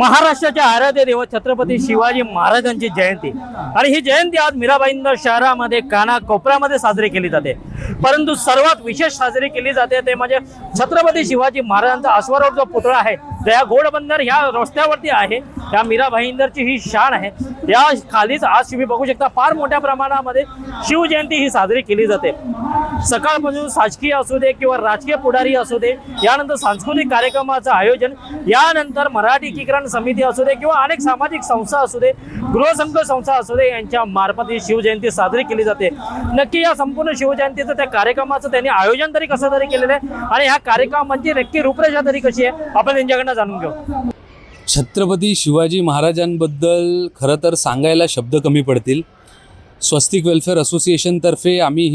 महाराष्ट्राच्या आराध्य देव छत्रपती शिवाजी महाराजांची जयंती आणि ही जयंती आज मीराभाईंदर शहरामध्ये कानाकोपऱ्यामध्ये साजरी केली जाते। परंतु सर्वात विशेष साजरी केली जाते ते म्हणजे छत्रपती शिवाजी महाराजांचा अश्वारूढ जो पुतळा आहे त्या घोडबंदर ह्या रस्त्यावरती आहे। त्या मीराभाईंदरची ही शान आहे। या खालीच आज तुम्ही बघू शकता फार मोठ्या प्रमाणामध्ये शिवजयंती ही साजरी केली जाते। सकाळपासून शासकीय असू दे किंवा राजकीय पुढारी असू दे, यानंतर सांस्कृतिक कार्यक्रमाचं आयोजन, यानंतर मराठी एकीकरण समिती असू दे किंवा अनेक सामाजिक संस्था असू दे, गृहसंघ संस्था असू दे, यांच्या मार्फत ही शिवजयंती साजरी केली जाते। नक्की या संपूर्ण शिवजयंतीचं त्या कार्यक्रमाचं त्यांनी आयोजन तरी कसं तरी केलेलं आहे आणि ह्या कार्यक्रमांची नक्की रूपरेषा तरी कशी आहे आपण त्यांच्याकडनं जाणून घेऊ। छत्रपती शिवाजी महाराजांबद्दल खरं तर सांगायला शब्द कमी पडतील। स्वस्तिक वेलफेअर असोसिएशनतर्फे आम्ही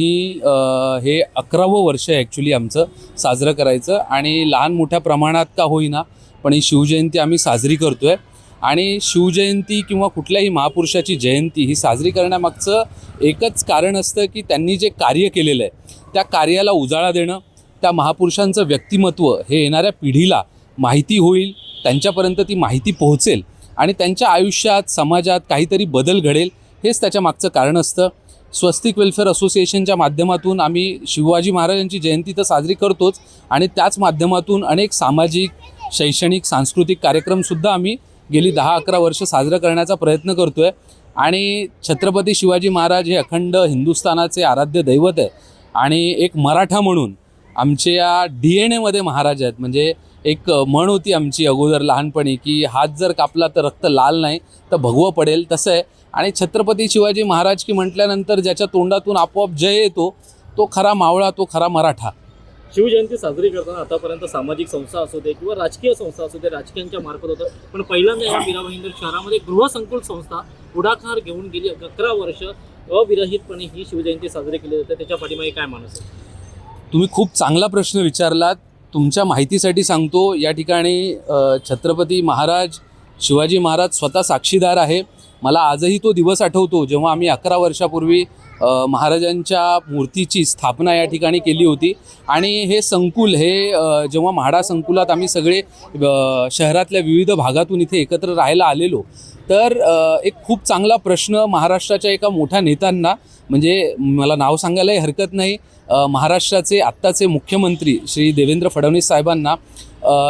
हे 11वं वर्ष आहे ॲक्च्युली आमचं साजरं करायचं आणि लहान मोठ्या प्रमाणात का होईना पण ही शिवजयंती आम्ही साजरी करतो आहे। आणि शिवजयंती किंवा कुठल्याही महापुरुषाची जयंती ही साजरी करण्यामागचं एकच कारण असतं की त्यांनी जे कार्य केलेलं आहे त्या कार्याला उजाळा देणं, त्या महापुरुषांचं व्यक्तिमत्व हे येणाऱ्या पिढीला माहिती होईल, त्यांच्यापर्यंत ती माहिती पोहोचेल आणि त्यांच्या आयुष्यात समाजात काहीतरी बदल घडेल, हेच त्याच्या मागचं कारण असतं। स्वस्तिक वेलफेअर असोसिएशनच्या माध्यमातून आम्ही शिवाजी महाराजांची जयंती तर साजरी करतोच आणि त्याच माध्यमातून अनेक सामाजिक, शैक्षणिक, सांस्कृतिक कार्यक्रमसुद्धा आम्ही गेली 10-11 वर्ष साजरं करण्याचा प्रयत्न करतो आहे। आणि छत्रपती शिवाजी महाराज हे अखंड हिंदुस्थानाचे आराध्य दैवत आहे आणि एक मराठा म्हणून आमच्या DNA मध्ये महाराज आहेत। म्हणजे एक म्हण होती आमची अगोदर लहानपणी की हात जर कापला तर रक्त लाल नाही तर भगवं पडेल, तसं आहे। आणि छत्रपती शिवाजी महाराज की म्हटल्यानंतर ज्याच्या तोंडातून आपोआप जय येतो तो खरा मावळा, तो खरा मराठा। शिवजयंती साजरी करताना आतापर्यंत सामाजिक संस्था असू दे किंवा राजकीय संस्था असू दे, राजकीयांच्या मार्फत होतं, पण पहिल्यांदा या मीराभाईंदर शहरामध्ये गृहसंकुल संस्था पुढाकार घेऊन गेली 11 वर्ष अविरहितपणे ही शिवजयंती साजरी केली जाते। त्याच्या पाठीमागे काय मानस आहे? तुम्ही खूप चांगला प्रश्न विचारलात। तुमच्या माहितीसाठी सांगतो, या ठिकाणी छत्रपती महाराज शिवाजी महाराज स्वतः साक्षीदार आहे। मला आजही तो दिवस आठवतो जेव्हा आम्ही 11 वर्षापूर्वी महाराजांच्या मूर्तीची स्थापना या ठिकाणी केली होती आणि हे संकुल जेव्हा म्हाडा संकुलात आम्ही सगळे शहरातल्या विविध भागातून इथे एकत्र राहायला आलेलो, तर एक खूप चांगला प्रश्न महाराष्ट्राच्या एका मोठ्या नेत्यांना, म्हणजे मला नाव सांगायलाही हरकत नाही, महाराष्ट्राचे आत्ताचे मुख्यमंत्री श्री देवेंद्र फडणवीस साहेबांना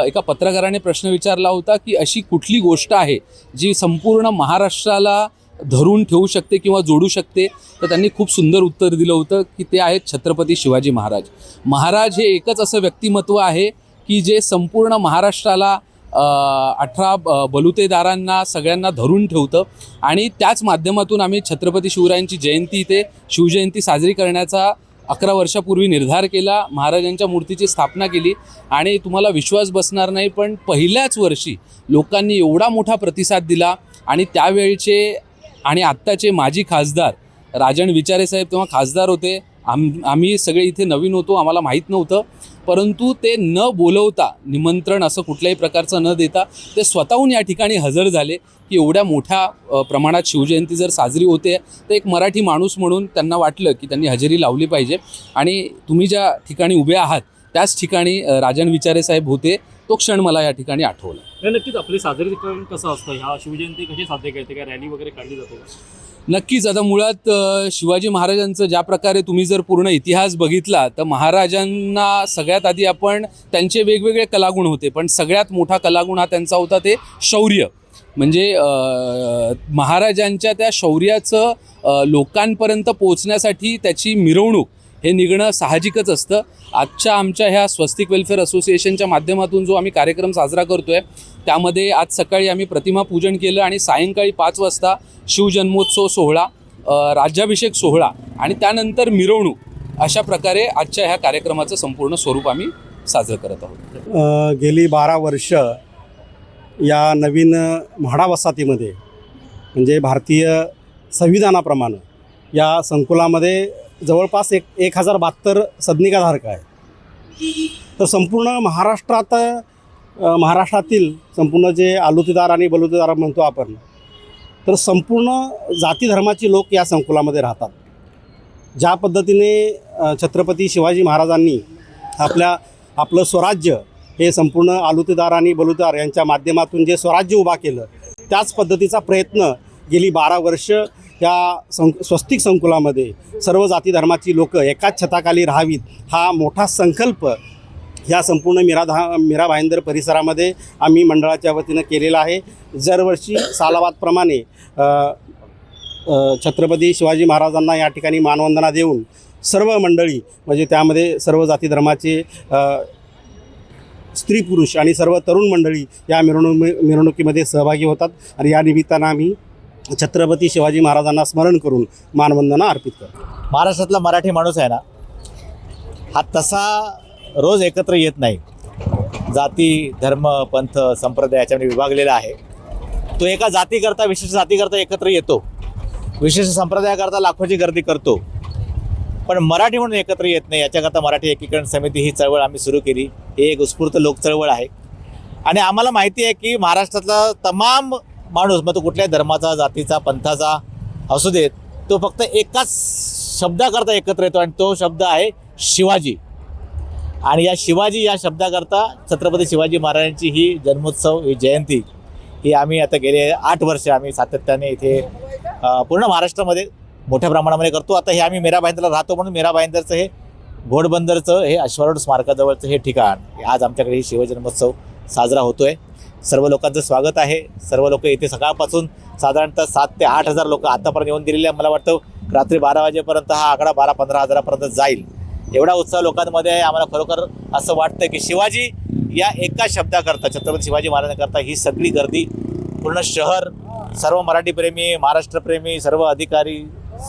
एका पत्रकाराने प्रश्न विचारला होता की अशी कुठली गोष्ट आहे जी संपूर्ण महाराष्ट्राला धरून ठेवू शकते किंवा जोडू शकते, तर त्यांनी खूप सुंदर उत्तर दिलं होतं की ते आहेत छत्रपती शिवाजी महाराज। महाराज हे एकच असं व्यक्तिमत्व आहे की जे संपूर्ण महाराष्ट्राला 18 बलुतेदारांना सगळ्यांना धरून ठेवतं आणि त्याच माध्यमातून आम्ही छत्रपती शिवरायांची जयंती ते शिवजयंती साजरी करण्याचा 11 वर्षापूर्वी निर्धार केला, महाराजांच्या मूर्तीची स्थापना केली आणि तुम्हाला विश्वास बसणार नाही पण पहिल्याच वर्षी लोकांनी एवढा मोठा प्रतिसाद दिला आणि त्यावेळचे आणि आत्ताचे माजी खासदार राजन विचारे साहेब तेव्हा खासदार होते, आम्ही सगळे इथे नवीन होतो, आम्हाला माहीत नव्हतं, परंतु ते न बोलवता, निमंत्रण असं कुठल्याही प्रकारचं न देता ते स्वतःहून या ठिकाणी हजर झाले की एवढ्या मोठ्या प्रमाणात शिवजयंती जर साजरी होते तर एक मराठी माणूस म्हणून त्यांना वाटलं की त्यांनी हजेरी लावली पाहिजे। आणि तुम्ही ज्या ठिकाणी उभे आहात त्याच ठिकाणी राजन विचारे साहेब होते, तो क्षण मला या ठिकाणी आठवला। नक्कीच आपली साजरीकरण कसं असतं, ह्या शिवजयंती कशी साजरी करते, काय रॅली वगैरे काढली जाते? नक्कीच। आता मुळात शिवाजी महाराजांचं ज्या प्रकारे तुम्ही जर पूर्ण इतिहास बघितला तर महाराजांना सगळ्यात आधी आपण त्यांचे वेगवेगळे कलागुण होते, पण सगळ्यात मोठा कलागुण हा त्यांचा होता ते शौर्य। म्हणजे महाराजांच्या त्या शौर्याचं लोकांपर्यंत पोहोचण्यासाठी त्याची मिरवणूक हे निघणं साहजिकच असतं। आमच्या ह्या स्वस्तिक वेलफेअर असोसिएशनच्या माध्यमातून जो आम्ही कार्यक्रम साजरा करतो आहे त्यामध्ये आज सकाळी आम्ही प्रतिमा पूजन केलं आणि सायंकाळी 5 वाजता शिवजन्मोत्सव सोहळा, राज्याभिषेक सोहळा आणि त्यानंतर मिरवणूक, अशा प्रकारे आजच्या ह्या कार्यक्रमाचं संपूर्ण स्वरूप आम्ही साजरं करत आहोत। गेली 12 वर्ष या नवीन म्हाडा वसाहतीमध्ये, म्हणजे भारतीय संविधानाप्रमाणे या संकुलामध्ये जवळपास 1072 सदनिकाधारक आहे। तर संपूर्ण महाराष्ट्रातील संपूर्ण जे आलुतेदार आणि बलुतेदार म्हणतो आपण, तर संपूर्ण जाती धर्माची लोक या संकुलामध्ये राहतात। ज्या पद्धतीने छत्रपती शिवाजी महाराजांनी आपलं स्वराज्य हे संपूर्ण आलुतेदार आणि बलुतेदार यांच्या माध्यमातून जे स्वराज्य उभा केलं, त्याच पद्धतीचा प्रयत्न गेली 12 वर्ष या स्वस्तिक संकुलामध्ये सर्व जाती धर्माची लोकं एकाच छताखाली राहावीत हा मोठा संकल्प ह्या संपूर्ण मीरा भाईंदर परिसरामध्ये आम्ही मंडळाच्या वतीनं केलेला आहे. दरवर्षी सालाबादप्रमाणे छत्रपती शिवाजी महाराजांना या ठिकाणी मानवंदना देऊन सर्व मंडळी म्हणजे त्यामध्ये सर्व जाती धर्माचे स्त्री पुरुष आणि सर्व तरुण मंडळी या मिरवणुकीमध्ये सहभागी होतात आणि या निमित्तानं आम्ही छत्रपती शिवाजी महाराजांना स्मरण करून मानवंदना अर्पित करतो. महाराष्ट्रातला मराठी माणूस आहे ना, हा तसा रोज एकत्र येत नाही. जाती धर्म पंथ संप्रदाय याच्यामध्ये विभागलेला आहे. तो एका जातीकरता विशिष्ट जातीकरता एकत्र येतो, विशिष्ट संप्रदायाकरता लाखोची गर्दी करतो, पण मराठी म्हणून एकत्र येत नाही. याच्याकरता मराठी एकीकरण समिती ही चळवळ आम्ही सुरू केली. ही एक उत्स्फूर्त लोक चळवळ आहे आणि आम्हाला माहिती आहे की महाराष्ट्रातला तमाम माणूस, मग तो कुठल्याही धर्माचा जातीचा पंथाचा असू देत, तो फक्त एकाच शब्दाकरता एकत्र येतो आणि तो शब्द आहे शिवाजी. आणि या शिवाजी या शब्दाकरता छत्रपती शिवाजी महाराजांची ही जन्मोत्सव, ही जयंती, ही आम्ही आता गेले 8 वर्ष आम्ही सातत्याने इथे पूर्ण महाराष्ट्रामध्ये मोठ्या प्रमाणामध्ये करतो. आता हे आम्ही मीरा भाईंदरला राहतो म्हणून मीरा भाईंदरचं हे घोडबंदरचं हे अश्वारूढ स्मारकाजवळचं हे ठिकाण आज आमच्याकडे ही शिवजन्मोत्सव साजरा होतो आहे. सर्व लोकांचं स्वागत आहे. सर्व लोक इथे सकाळपासून साधारणतः 7 ते 8 हजार लोक आतापर्यंत येऊन गेलेले आहे. मला वाटतं रात्री 12 वाजेपर्यंत हा आकडा 12-15 हजारापर्यंत जाईल. एवढा उत्साह लोकांमध्ये आहे. आम्हाला खरोखर असं वाटतं की शिवाजी या एका शब्दाकरता, छत्रपती शिवाजी महाराजांकरता ही सगळी गर्दी, पूर्ण शहर, सर्व मराठीप्रेमी, महाराष्ट्रप्रेमी, सर्व अधिकारी,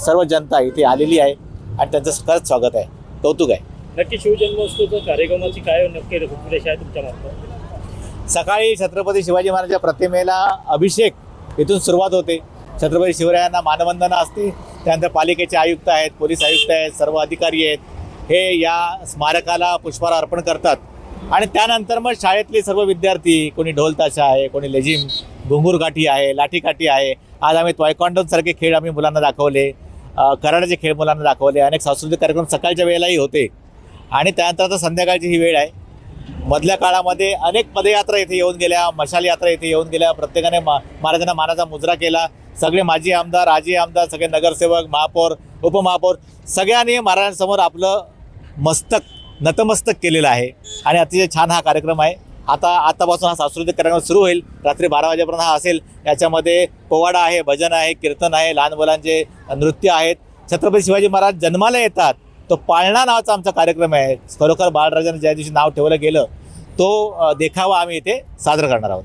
सर्व जनता इथे आलेली आहे आणि त्यांचं खरंच स्वागत आहे, कौतुक आहे. नक्की शिवजन्मोत्सवच्या कार्यक्रमाची काय नक्की रूपरेष आहे तुमच्या मार्फत? सकाळी छत्रपती शिवाजी महाराजांच्या प्रतिमेला अभिषेक इथून सुरुवात होते. छत्रपती शिवरायांना मानवंदना असते. त्यानंतर पालिकेचे आयुक्त आहेत, पोलीस आयुक्त आहेत, सर्व अधिकारी आहेत, हे या स्मारकाला पुष्पहार अर्पण करतात. आणि त्यानंतर मग शाळेतले सर्व विद्यार्थी, कोणी ढोलताशा आहे, कोणी लेझिम, घुंगूरकाठी आहे, लाठीकाठी आहे. आज आम्ही तायक्वांडोसारखे खेळ आम्ही मुलांना दाखवले, कराटेचे खेळ मुलांना दाखवले, अनेक सांस्कृतिक कार्यक्रम सकाळच्या वेळेलाही होते. आणि त्यानंतर आता संध्याकाळची ही वेळ आहे. मधल्या काळामध्ये अनेक पदयात्रा इथे येऊन गेल्या, मशाल यात्रा इथे येऊन गेल्या. प्रत्येकाने महाराजांना मानाचा मुजरा केला. सगळे माजी आमदार, आजी आमदार, सगळे नगरसेवक, महापौर, उपमहापौर सगळ्यांनी महाराजांसमोर आपलं मस्तक नतमस्तक केलेलं आहे आणि अतिशय छान हा कार्यक्रम आहे. आतापासून हा सांस्कृतिक कार्यक्रम सुरू होईल. रात्री 12 वाजेपर्यंत हा असेल. याच्यामध्ये पोवाडा आहे, भजन आहे, कीर्तन आहे, लहान मुलांचे नृत्य आहेत. छत्रपती शिवाजी महाराज जन्माला येतात तो पाळणा नावाचा आमचा कार्यक्रम आहे. खरोखर बाळराजांनी ज्या दिवशी नाव ठेवलं गेलं तो देखावा आम्ही इथे साजरा करणार आहोत.